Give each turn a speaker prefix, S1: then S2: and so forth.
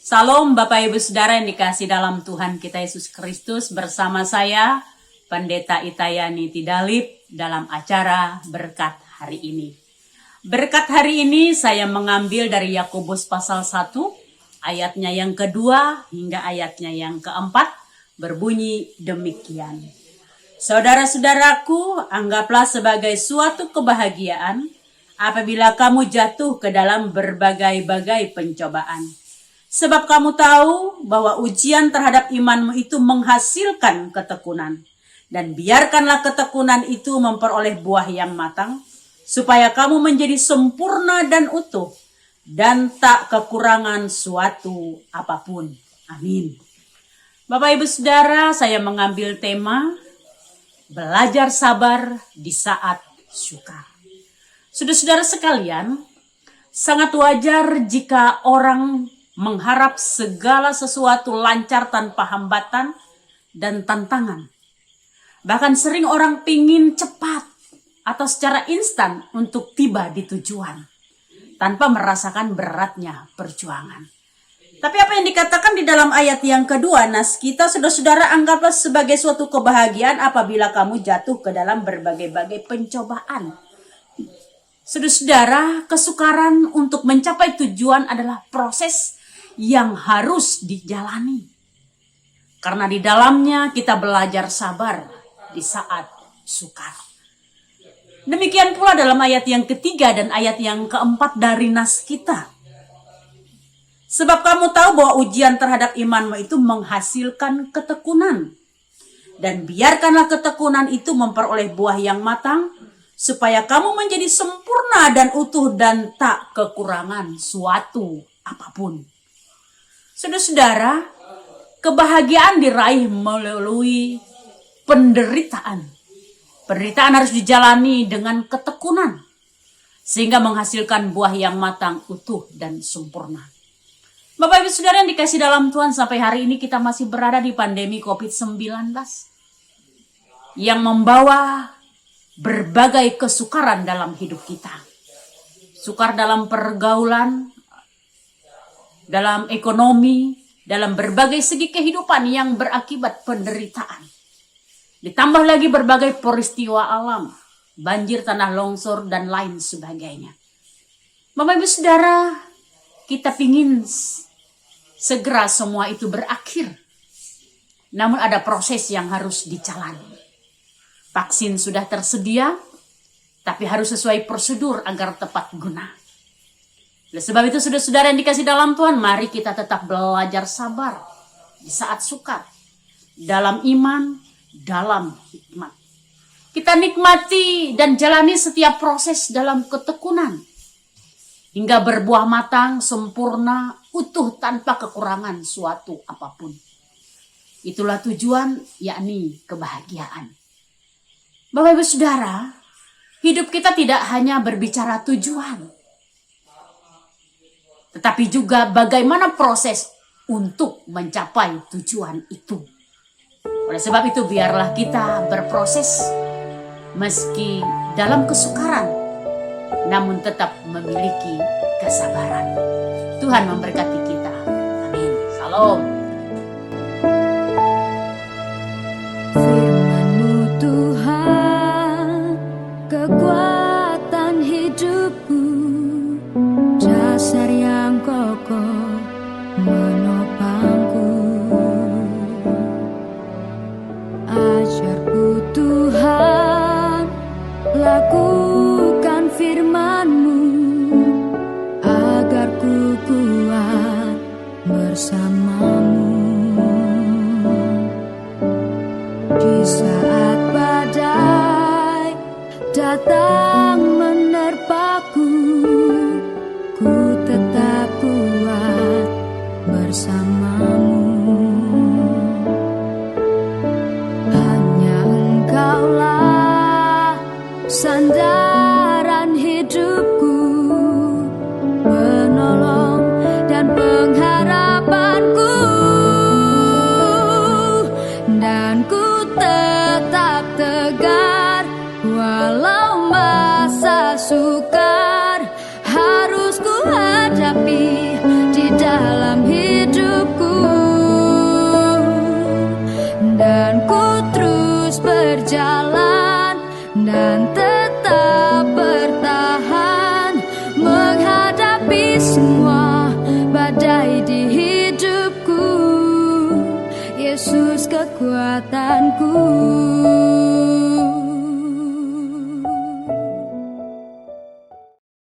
S1: Salam Bapak Ibu Saudara yang dikasih dalam Tuhan kita Yesus Kristus, bersama saya Pendeta Itayani Tidalip dalam acara Berkat hari ini. Berkat hari ini saya mengambil dari Yakobus pasal 1 ayatnya yang kedua hingga ayatnya yang keempat, berbunyi demikian. Saudara-saudaraku, anggaplah sebagai suatu kebahagiaan apabila kamu jatuh ke dalam berbagai-bagai pencobaan. Sebab kamu tahu bahwa ujian terhadap imanmu itu menghasilkan ketekunan. Dan biarkanlah ketekunan itu memperoleh buah yang matang, supaya kamu menjadi sempurna dan utuh, dan tak kekurangan suatu apapun. Amin. Bapak Ibu Saudara, saya mengambil tema belajar sabar di saat sukar. Saudara-saudara sekalian, sangat wajar jika orang mengharap segala sesuatu lancar tanpa hambatan dan tantangan. Bahkan sering orang pingin cepat atau secara instan untuk tiba di tujuan, tanpa merasakan beratnya perjuangan. Tapi apa yang dikatakan di dalam ayat yang kedua, nas kita, saudara-saudara, anggaplah sebagai suatu kebahagiaan apabila kamu jatuh ke dalam berbagai-bagai pencobaan. Saudara-saudara, kesukaran untuk mencapai tujuan adalah proses yang harus dijalani. Karena di dalamnya kita belajar sabar di saat sukar. Demikian pula dalam ayat yang ketiga dan ayat yang keempat dari nas kita. Sebab kamu tahu bahwa ujian terhadap imanmu itu menghasilkan ketekunan. Dan biarkanlah ketekunan itu memperoleh buah yang matang, supaya kamu menjadi sempurna dan utuh dan tak kekurangan suatu apapun. Saudara-saudara, kebahagiaan diraih melalui penderitaan. Penderitaan harus dijalani dengan ketekunan, sehingga menghasilkan buah yang matang, utuh, dan sempurna. Bapak Ibu Saudara yang dikasih dalam Tuhan, sampai hari ini kita masih berada di pandemi COVID-19 yang membawa berbagai kesukaran dalam hidup kita. Sukar dalam pergaulan, dalam ekonomi, dalam berbagai segi kehidupan yang berakibat penderitaan. Ditambah lagi berbagai peristiwa alam, banjir, tanah longsor, dan lain sebagainya. Bapak Ibu Saudara, kita ingin segera semua itu berakhir. Namun ada proses yang harus dijalani. Vaksin sudah tersedia, tapi harus sesuai prosedur agar tepat guna. Oleh sebab itu, saudara-saudara yang dikasih dalam Tuhan, mari kita tetap belajar sabar di saat sukar, dalam iman, dalam hikmat. Kita nikmati dan jalani setiap proses dalam ketekunan, hingga berbuah matang, sempurna, utuh, tanpa kekurangan suatu apapun. Itulah tujuan, yakni kebahagiaan. Bapak Ibu Saudara, hidup kita tidak hanya berbicara tujuan, tetapi juga bagaimana proses untuk mencapai tujuan itu. Oleh sebab itu, biarlah kita berproses meski dalam kesukaran, namun tetap memiliki kesabaran. Tuhan memberkati kita. Amin. Salam.
S2: Firman-Mu Tuhan, kekuatan hidupku, dasar yang kokoh menopangku. Ajarku Tuhan, lakukan firman-Mu, agar ku kuat bersama-Mu. Di saat badai datang menerpaku, ku tetap kuat bersama-Mu. Hanya Engkaulah sandaran hidupku, penolong dan pengharapan. berjalan dan tetap bertahan menghadapi semua badai di hidupku. Yesus kekuatanku.